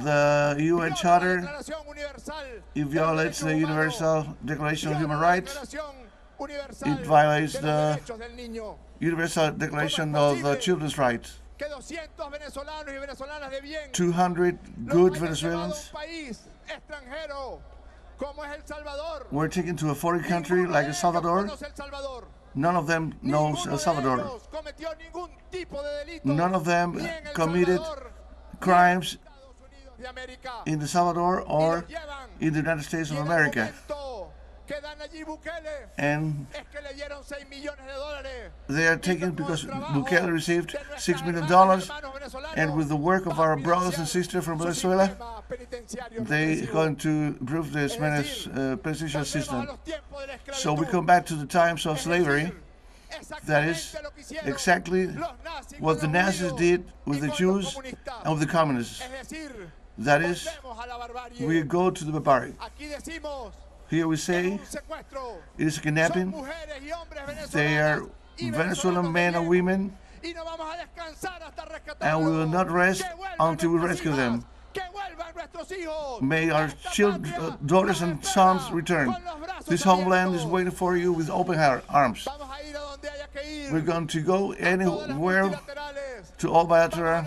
the UN Charter, it violates the Universal Declaration of Human Rights, it violates the Universal Declaration of Children's Rights. 200 good Venezuelans were taken to a foreign country like El Salvador. None of them knows El Salvador. None of them committed crimes in El Salvador or in the United States of America. And they are taken because Bukele received $6 million, and with the work of our brothers and sisters from Venezuela, they are going to improve the Spanish penitentiary system. So we come back to the times of slavery. That is exactly what the Nazis did with the Jews and with the communists. That is, we go to the barbaric. Here we say it is a kidnapping. They are Venezuelan men and women, and we will not rest until we rescue them. May our children, daughters and sons return. This homeland is waiting for you with open arms. We're going to go anywhere, to all bilateral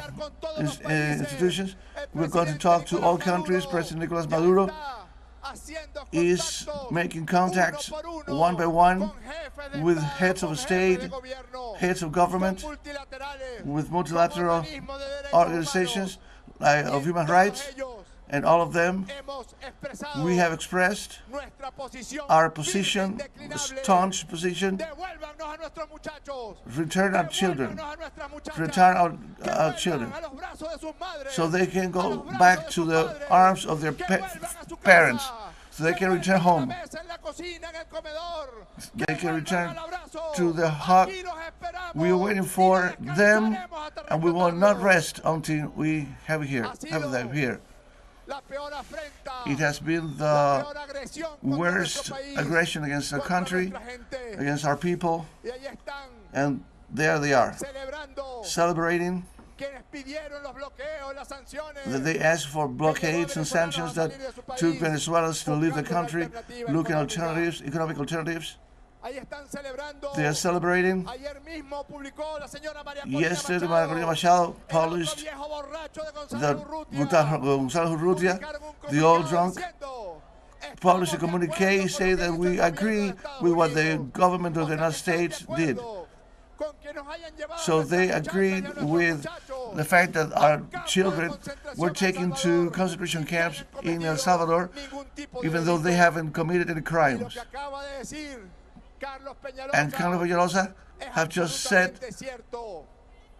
institutions. We're going to talk to all countries. President Nicolas Maduro is making contacts one by one with heads of state, heads of government, with multilateral organizations of human rights, and all of them, we have expressed our position, staunch position. Return our children. Return our children. So they can go back to the arms of their parents. So they can return home. They can return to the hut. We are waiting for them, and we will not rest until we have them here. It has been the worst aggression against our country, against our people, and there they are, celebrating that they asked for blockades and sanctions that took Venezuelans to leave the country, looking at alternatives, economic alternatives. They are celebrating. Yesterday, María Machado published that Gonzalo Urrutia, the old drunk, published a communique saying that we agree with what the government of the United States did. So they agreed with the fact that our children were taken to concentration camps in El Salvador, even though they haven't committed any crimes. And Carlos Peñalosa have just said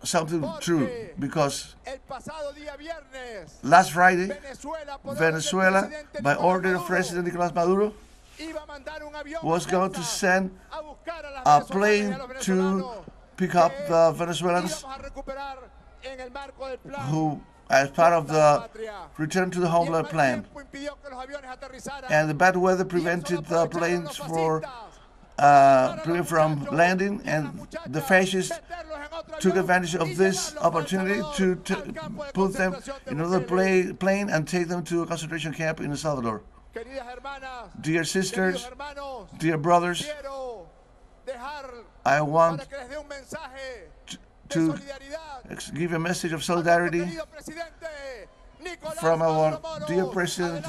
something true, because last Friday, Venezuela, by order of President Nicolas Maduro, was going to send a plane to pick up the Venezuelans who, as part of the return to the homeland plan. And the bad weather prevented the planes from landing, and the fascists took advantage of this opportunity to put them in another plane and take them to a concentration camp in El Salvador. Dear sisters, dear brothers, I want to give a message of solidarity from our dear President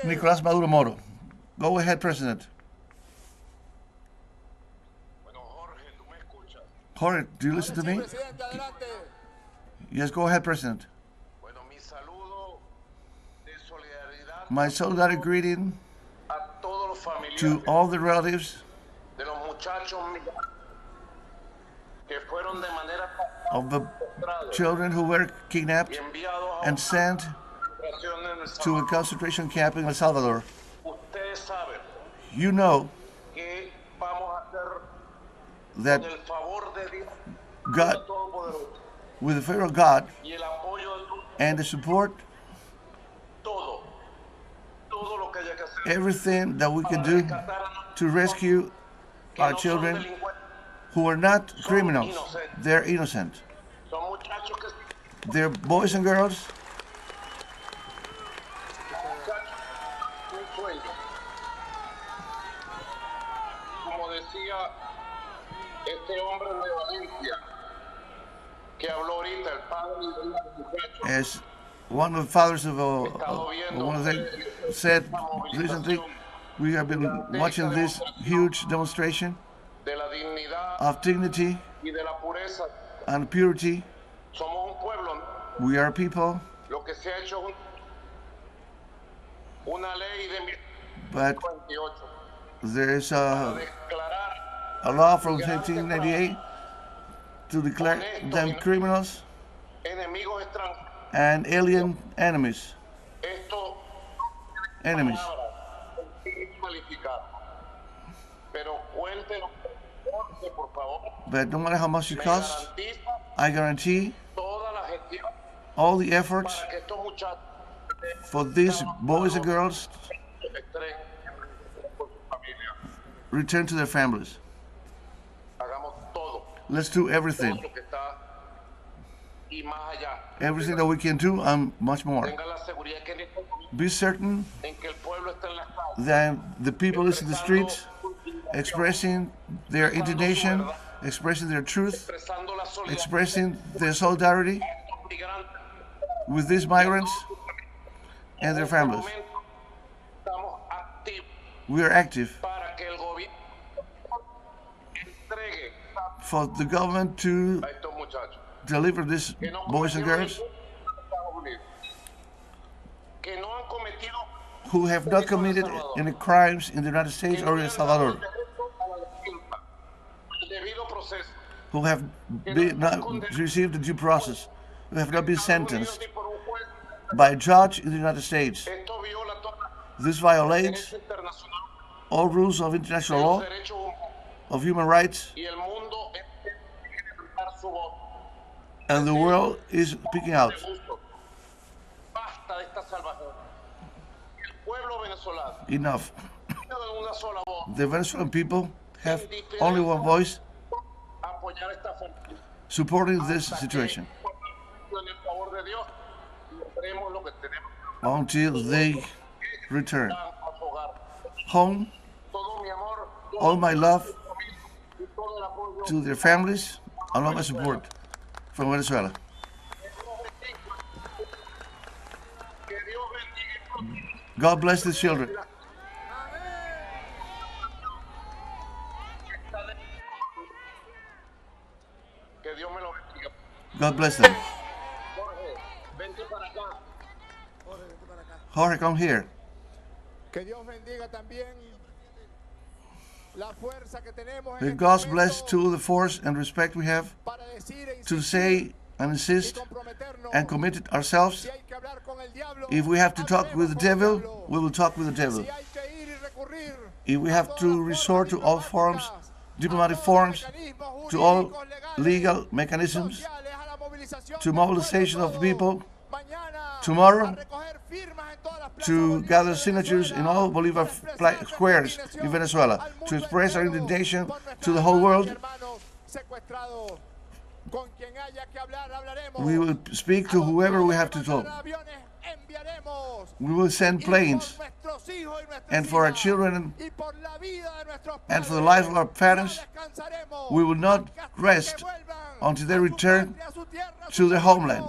Nicolas Maduro Moro. Go ahead, President. Jorge, do you listen to me? Yes, go ahead, President. My solidarity greeting to all the relatives of the children who were kidnapped and sent to a concentration camp in El Salvador. You know that God, with the favor of God and the support, everything that we can do to rescue our children who are not criminals, they're innocent. They're boys and girls. Como decía este hombre de Valencia que habló ahorita, el padre de un muchacho. As one of the fathers of one of them said recently, we have been watching this huge demonstration De la dignidad of dignity y de la pureza. and purity. Somos un pueblo. We are people, Lo que se ha hecho es una ley de but 1928 there is para declarar a law from 1998 to declare them criminals enemigos extranjeros. and alien enemies. Esto Enemies. calificar. Pero cuéntenos, Jorge, por favor. But no matter how much it Me costs, garantiza I guarantee toda la gestión all the efforts para que estos muchachos for these boys and girls estén con su familia. return to their families. Hagamos todo, Let's do everything. todo lo que está y más allá. Everything that we can do and much more. Tenga la seguridad que en este momento Be certain en que el pueblo está en las calles, that the people is in the streets expressing their indignation, expressing their truth, expresando la solidaridad expressing their solidarity de estos migrantes. with these migrants and their En este families. momento estamos activos We are active para que el gobierno entregue for the government to a estos muchachos deliver these que no boys and cometieron girls ningún Estados Unidos, que no han cometido who have not committed any crimes in the United States que or no El le han dado el Salvador, derecho a la defensa, el debido proceso, who have not received the due process, who have not been sentenced ni por un juez. by a judge in the United States. Esto viola todos This los violates derechos internacionales, all rules of international los law, derechos humanos, of human rights, y el mundo tiene que levantar su voz. and the world is speaking out. De gusto. Basta de esta salvación. El pueblo venezolano Enough. tiene una sola voz, The Venezuelan people have only one voice apoyar esta familia. supporting this situation En el favor de Dios, y logremos lo que tenemos until they return a su hogar. home. Todo mi amor, All my love y todo el apoyo. to their families and all my support from Venezuela. Que Dios bendiga. God bless the children. Que Dios me lo bendiga. God bless them. Jorge, vente para acá. Jorge, come here. Que Dios bendiga también la fuerza que tenemos en May este God momento bless to the force and respect we have para decir e to insistir say and y insist comprometernos. and commit ourselves. Si hay que hablar con el diablo, If we have to talk with the hablaremos con el devil, diablo. we will talk with the devil. Si hay que ir y recurrir If we a have todas to las resort to all forms, diplomáticas, diplomatic a todos los forms, mecanismos to all jurídicos, legales, legal mechanisms, sociales, a la movilización to del mobilization pueblo of people, todo. Mañana, tomorrow, a recoger firmas en todas las plazas to bolívares gather de signatures in Venezuela, all Bolivar para expresar nuestra squares in indignación Venezuela, al to mundo express our entero indignation por nuestras to the whole hermanas y world. hermanos secuestrados. Con quien haya que hablar, hablaremos. We will speak to whoever we have to talk. Aviones enviaremos. We will send planes, Y por nuestros hijos y nuestras and for our hijas, children y por la vida de nuestros and for the padres, life of our parents, no descansaremos we will not hasta que rest vuelvan until they a su return patria, a su tierra, a to su their pueblo. homeland,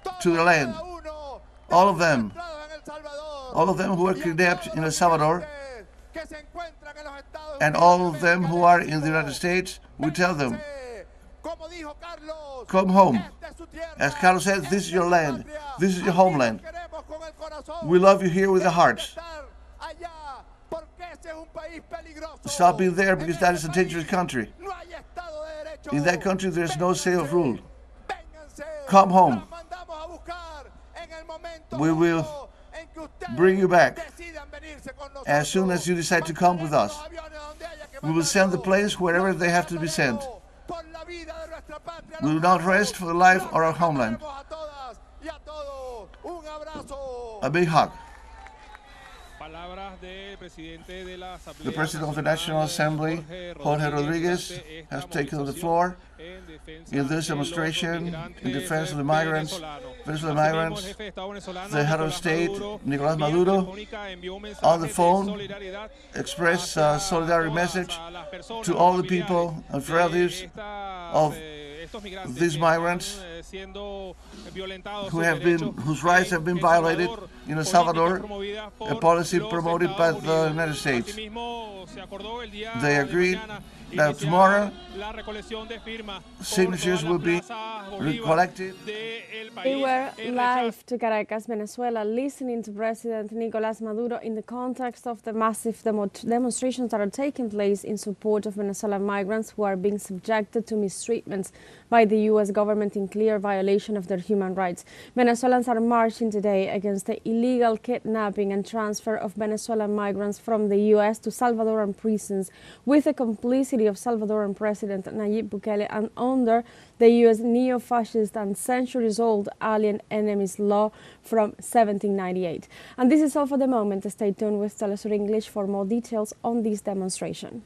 Todos to their y land. cada uno de All los of them, secuestrados en El Salvador, all of them who were y a kidnapped todos in El los Salvador, migrantes que se encuentran en los Estados and Unidos all de of them América who del are in the México. United States, we tell them, Vénganse. Como dijo Carlos, come home. esta es su tierra, As Carlos said, this is your esta es su land. patria. This is your Aquí homeland. los queremos con el corazón. We love you here with the Dejen de hearts. estar allá, porque ese es un país peligroso. Stop being there En because ese that is a dangerous país country. no hay Estado de Derecho. In that country, there's no state of rule. Vénganse. Come home. Las mandamos a buscar en el momento We will justo en que ustedes bring you back decidan venirse con nosotros. as soon as you decide to come with us. Mandaremos los aviones donde haya que We will send the mandarlos. planes wherever they have to be sent. Por la vida de nuestra patria, We will los not amamos. rest for the life of our Los homeland. queremos a todas y a todos. Un abrazo. A big hug. The President of the National Assembly, Jorge Rodríguez, has taken the floor in this demonstration in defense of the migrants, Venezuelan migrants. The head of state, Nicolás Maduro, on the phone expressed a solidarity message to all the people and relatives of these migrants whose rights have been violated in El Salvador, a policy promoted by the United States. They agreed that tomorrow signatures will be collected. We were live to Caracas, Venezuela, listening to President Nicolás Maduro in the context of the massive demonstrations that are taking place in support of Venezuelan migrants who are being subjected to mistreatments by the U.S. government in clear violation of their human rights. Venezuelans are marching today against the illegal kidnapping and transfer of Venezuelan migrants from the U.S. to Salvadoran prisons with the complicity of Salvadoran President Nayib Bukele and under the U.S. neo-fascist and centuries-old alien enemies law from 1798. And this is all for the moment. Stay tuned with teleSUR English for more details on this demonstration.